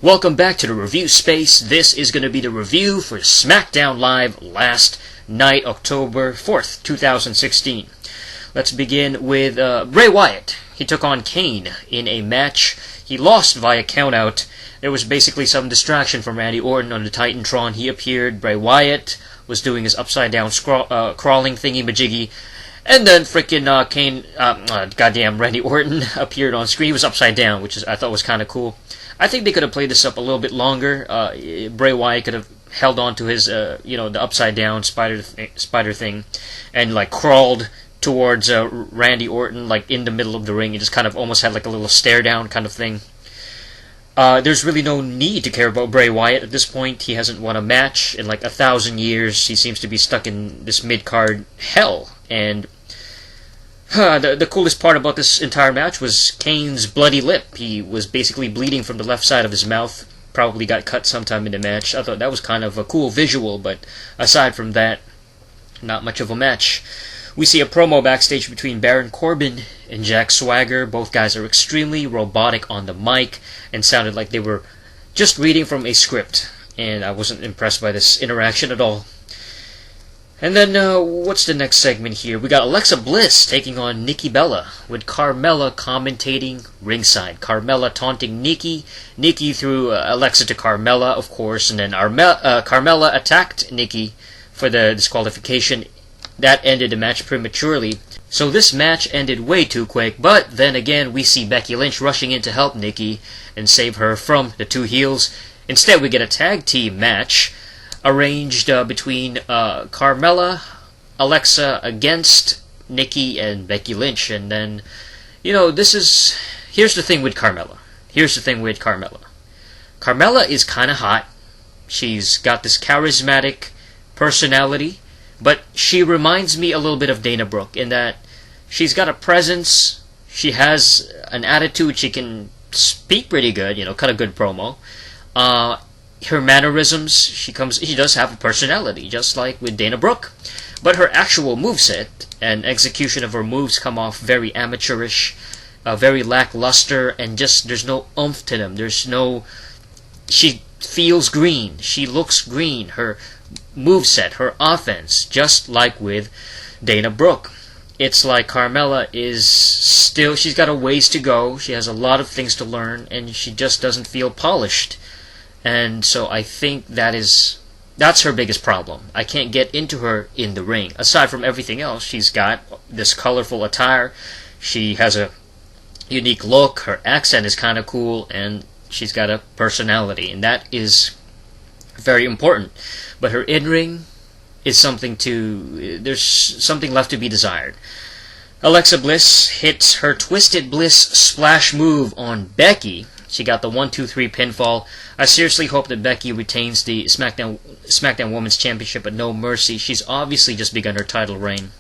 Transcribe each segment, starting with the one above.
Welcome back to the review space. This is going to be the review for Smackdown Live last night, October 4th, 2016. Let's begin with Bray Wyatt. He took on Kane in a match. He lost via countout. There was basically some distraction from Randy Orton on the Titantron. He appeared. Bray Wyatt was doing his upside down crawling thingy majiggy. And then freaking Kane, goddamn Randy Orton appeared on screen. He was upside down, which I thought was kind of cool. I think they could have played this up a little bit longer. Bray Wyatt could have held on to his, the upside down spider thing, and like crawled towards Randy Orton, like in the middle of the ring. It just kind of almost had like a little stare down kind of thing. There's really no need to care about Bray Wyatt at this point. He hasn't won a match in like 1,000 years. He seems to be stuck in this mid-card hell. And the coolest part about this entire match was Kane's bloody lip. He was basically bleeding from the left side of his mouth. Probably got cut sometime in the match. I thought that was kind of a cool visual, but aside from that, not much of a match. We see a promo backstage between Baron Corbin and Jack Swagger. Both guys are extremely robotic on the mic and sounded like they were just reading from a script. And I wasn't impressed by this interaction at all. And then, what's the next segment here? We got Alexa Bliss taking on Nikki Bella, with Carmella commentating ringside. Carmella taunting Nikki. Nikki threw Alexa to Carmella, of course, and then Carmella attacked Nikki for the disqualification. That ended the match prematurely. So this match ended way too quick, but then again, we see Becky Lynch rushing in to help Nikki and save her from the two heels. Instead, we get a tag team match arranged between Carmella, Alexa against Nikki and Becky Lynch. And then, here's the thing with Carmella. Carmella is kind of hot. She's got this charismatic personality, but she reminds me a little bit of Dana Brooke in that she's got a presence, she has an attitude, she can speak pretty good, cut a good promo. Her mannerisms, she does have a personality, just like with Dana Brooke. But her actual moveset and execution of her moves come off very amateurish, very lackluster, and just there's no oomph to them. She feels green. She looks green. Her moveset, her offense, just like with Dana Brooke. It's like Carmella she's got a ways to go. She has a lot of things to learn, and she just doesn't feel polished. And so I think that's her biggest problem. I can't get into her in the ring. Aside from everything else, she's got this colorful attire. She has a unique look. Her accent is kind of cool, and she's got a personality, and that is very important. But her in-ring is there's something left to be desired. Alexa Bliss hits her Twisted Bliss splash move on Becky. She got the 1-2-3 pinfall. I seriously hope that Becky retains the SmackDown Women's Championship at no mercy. She's obviously just begun her title reign,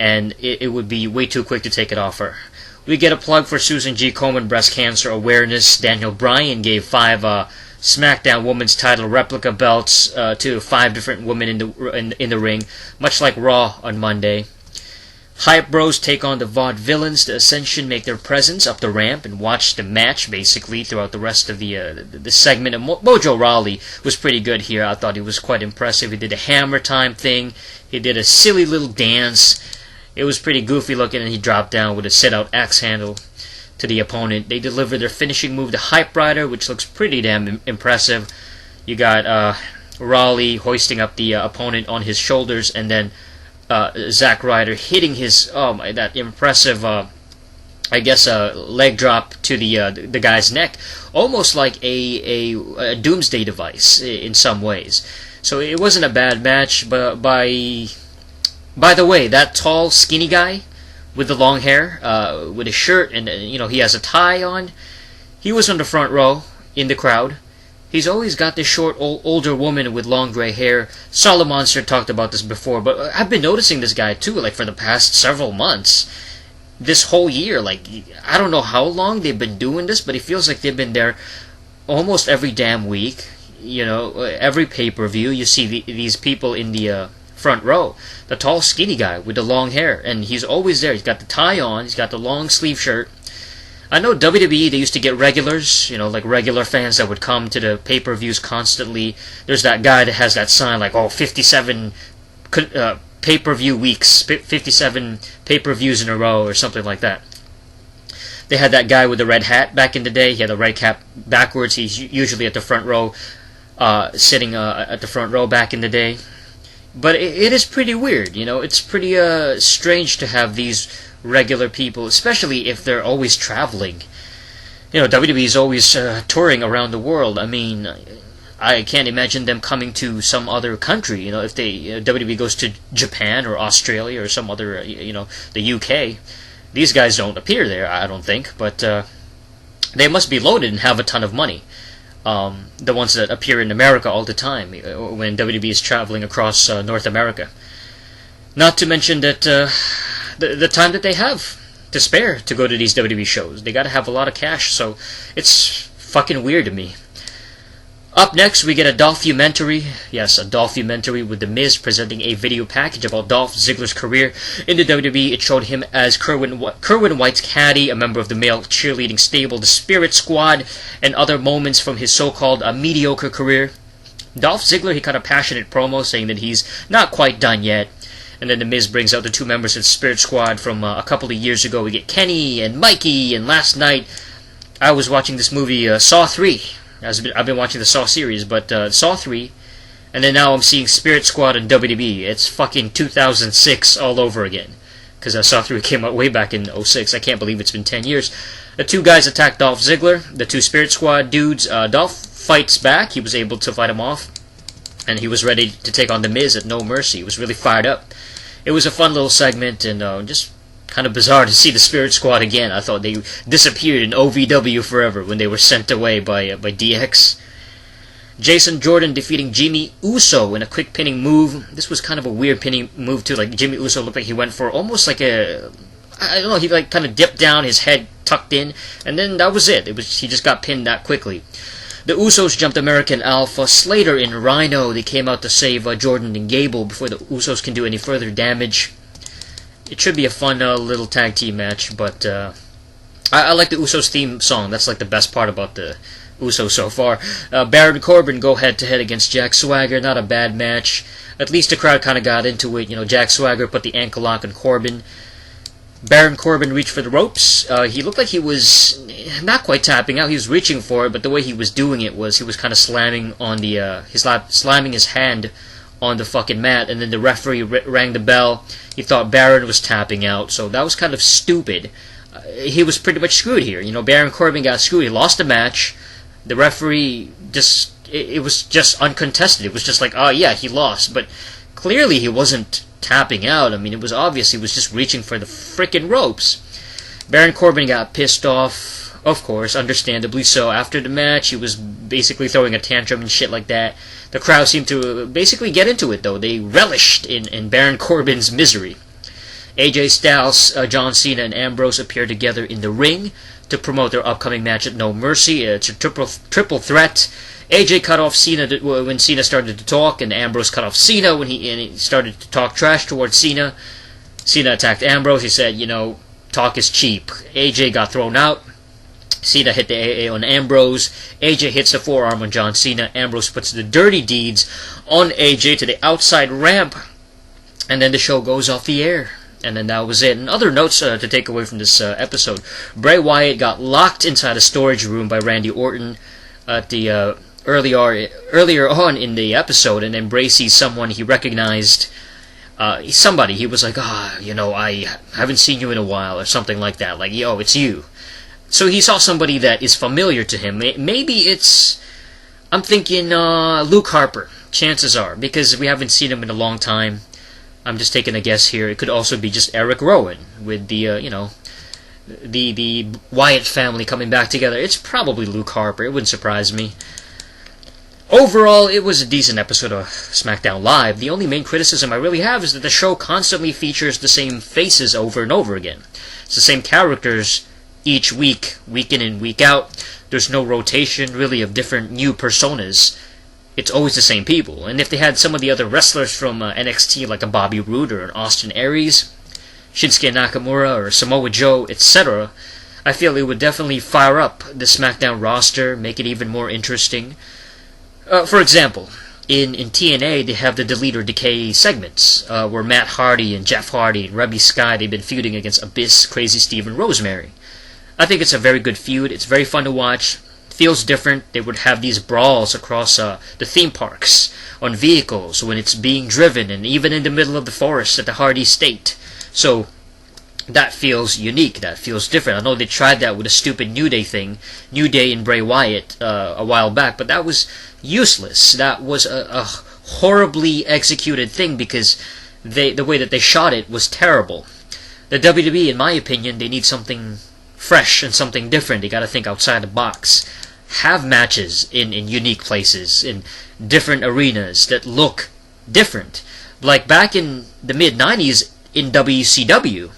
and it would be way too quick to take it off her. We get a plug for Susan G. Komen breast cancer awareness. Daniel Bryan gave 5 SmackDown Women's title replica belts to 5 different women in the ring, much like Raw on Monday. Hype Bros take on the Vaudevillains. The Ascension make their presence up the ramp and watch the match basically throughout the rest of the segment. And Mojo Rawley was pretty good here. I thought he was quite impressive. He did a hammer time thing. He did a silly little dance. It was pretty goofy looking, and he dropped down with a sit-out axe handle to the opponent. They deliver their finishing move, the Hype Rider, which looks pretty damn impressive. You got Rawley hoisting up the opponent on his shoulders, and then Zack Ryder hitting his that impressive leg drop to the guy's neck, almost like a doomsday device in some ways. So it wasn't a bad match. But by the way, that tall skinny guy with the long hair, with a shirt and he has a tie on, he was on the front row in the crowd. He's always got this short, older woman with long gray hair. Solomonster talked about this before, but I've been noticing this guy too, like for the past several months. This whole year, I don't know how long they've been doing this, but it feels like they've been there almost every damn week. Every pay-per-view, you see these people in the front row. The tall, skinny guy with the long hair, and he's always there. He's got the tie on, he's got the long sleeve shirt. I know WWE, they used to get regulars, like regular fans that would come to the pay-per-views constantly. There's that guy that has that sign like, 57 pay-per-view weeks, 57 pay-per-views in a row or something like that. They had that guy with the red hat back in the day. He had the red cap backwards. He's usually at the front row, sitting at the front row back in the day. But it is pretty weird, It's pretty strange to have these regular people, especially if they're always traveling. WWE is always touring around the world. I mean, I can't imagine them coming to some other country. If WWE goes to Japan or Australia or some other, the UK. These guys don't appear there, I don't think, but they must be loaded and have a ton of money. The ones that appear in America all the time when WWE is traveling across North America. Not to mention that the time that they have to spare to go to these WWE shows. They gotta have a lot of cash, so it's fucking weird to me. Up next, we get a Dolphumentary. Yes, a Dolphumentary with The Miz presenting a video package about Dolph Ziggler's career in the WWE. It showed him as Kerwin White's caddy, a member of the male cheerleading stable, the Spirit Squad, and other moments from his so-called mediocre career. Dolph Ziggler, he cut a passionate promo saying that he's not quite done yet. And then The Miz brings out the two members of the Spirit Squad from a couple of years ago. We get Kenny and Mikey, and last night I was watching this movie, Saw 3. I've been watching the Saw series, but Saw 3, and then now I'm seeing Spirit Squad and WWE. It's fucking 2006 all over again, because Saw 3 came out way back in 06. I can't believe it's been 10 years. The two guys attack Dolph Ziggler, the two Spirit Squad dudes. Dolph fights back. He was able to fight him off, and he was ready to take on The Miz at no mercy. He was really fired up. It was a fun little segment, and just kind of bizarre to see the Spirit Squad again. I thought they disappeared in OVW forever when they were sent away by DX. Jason Jordan defeating Jimmy Uso in a quick pinning move. This was kind of a weird pinning move too. Like Jimmy Uso looked like he went for almost like I don't know. He like kind of dipped down, his head tucked in, and then that was it. He just got pinned that quickly. The Usos jumped American Alpha, Slater, and Rhino. They came out to save Jordan and Gable before the Usos can do any further damage. It should be a fun little tag team match, but I like the Usos theme song. That's like the best part about the Usos so far. Baron Corbin go head-to-head against Jack Swagger. Not a bad match. At least the crowd kind of got into it. Jack Swagger put the ankle lock on Corbin. Baron Corbin reached for the ropes. He looked like he was not quite tapping out. He was reaching for it, but the way he was doing it was he was kind of slamming on slamming his hand on the fucking mat, and then the referee rang the bell. He thought Baron was tapping out, so that was kind of stupid. He was pretty much screwed here. Baron Corbin got screwed. He lost the match. The referee it was just uncontested. It was just like, oh yeah, he lost, but clearly he wasn't tapping out. I mean, it was obvious he was just reaching for the frickin' ropes. Baron Corbin got pissed off, of course, understandably so. After the match, he was basically throwing a tantrum and shit like that. The crowd seemed to basically get into it, though. They relished in Baron Corbin's misery. AJ Styles, John Cena, and Ambrose appeared together in the ring to promote their upcoming match at No Mercy. It's a triple threat. AJ cut off Cena when Cena started to talk, and Ambrose cut off Cena when he started to talk trash towards Cena. Cena attacked Ambrose. He said, talk is cheap. AJ got thrown out. Cena hit the AA on Ambrose. AJ hits the forearm on John Cena. Ambrose puts the dirty deeds on AJ to the outside ramp. And then the show goes off the air. And then that was it. And other notes to take away from this episode. Bray Wyatt got locked inside a storage room by Randy Orton at the earlier on in the episode. And then Bray sees someone he recognized. Somebody. He was like, I haven't seen you in a while, or something like that. Like, yo, it's you. So he saw somebody that is familiar to him. Maybe I'm thinking Luke Harper. Chances are, because we haven't seen him in a long time. I'm just taking a guess here. It could also be just Eric Rowan with the the Wyatt family coming back together. It's probably Luke Harper. It wouldn't surprise me. Overall, it was a decent episode of Smackdown Live. The only main criticism I really have is that the show constantly features the same faces over and over again. It's the same characters each week in and week out. There's no rotation, really, of different new personas. It's always the same people. And if they had some of the other wrestlers from NXT, like a Bobby Roode or an Austin Aries, Shinsuke Nakamura or Samoa Joe, etc., I feel it would definitely fire up the SmackDown roster, make it even more interesting. For example, in TNA, they have the Delete or Decay segments, where Matt Hardy and Jeff Hardy and Rebby Sky, they've been feuding against Abyss, Crazy Steve, and Rosemary. I think it's a very good feud. It's very fun to watch. Feels different. They would have these brawls across the theme parks, on vehicles, when it's being driven, and even in the middle of the forest at the Hardy Estate. So, that feels unique. That feels different. I know they tried that with a stupid New Day thing, New Day and Bray Wyatt, a while back, but that was useless. That was a horribly executed thing because the way that they shot it was terrible. The WWE, in my opinion, they need something fresh and something different. They gotta think outside the box. Have matches in unique places, in different arenas that look different. Like back in the mid-90s in WCW,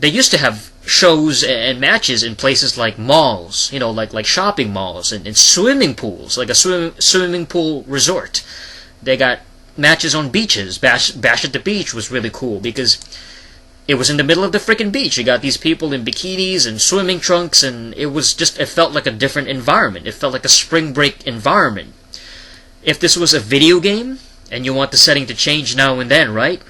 they used to have shows and matches in places like malls, like shopping malls and swimming pools, like a swimming pool resort. They got matches on beaches. Bash at the Beach was really cool because it was in the middle of the freaking beach. You got these people in bikinis and swimming trunks, and it felt like a different environment. It felt like a spring break environment. If this was a video game, and you want the setting to change now and then, right?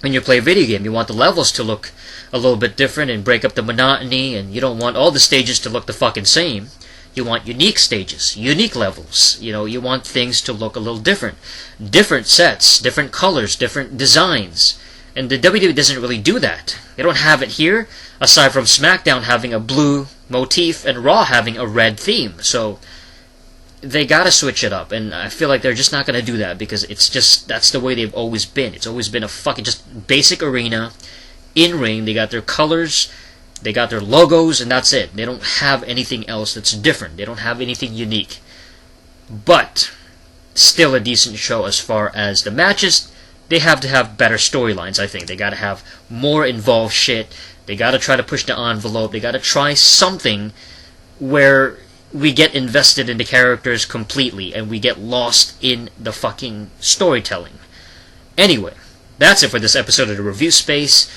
When you play a video game, you want the levels to look a little bit different and break up the monotony, and you don't want all the stages to look the fucking same. You want unique stages, unique levels. You want things to look a little different. Different sets, different colors, different designs. And the WWE doesn't really do that. They don't have it here, aside from SmackDown having a blue motif and Raw having a red theme. So they gotta switch it up, and I feel like they're just not gonna do that because that's the way they've always been. It's always been a fucking just basic arena, in-ring. They got their colors, they got their logos, and that's it. They don't have anything else that's different. They don't have anything unique. But still a decent show as far as the matches. They have to have better storylines, I think. They gotta have more involved shit. They gotta try to push the envelope. They gotta try something where we get invested in the characters completely and we get lost in the fucking storytelling. Anyway, that's it for this episode of The Review Space.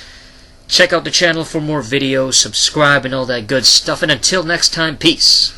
Check out the channel for more videos, subscribe and all that good stuff, and until next time, peace.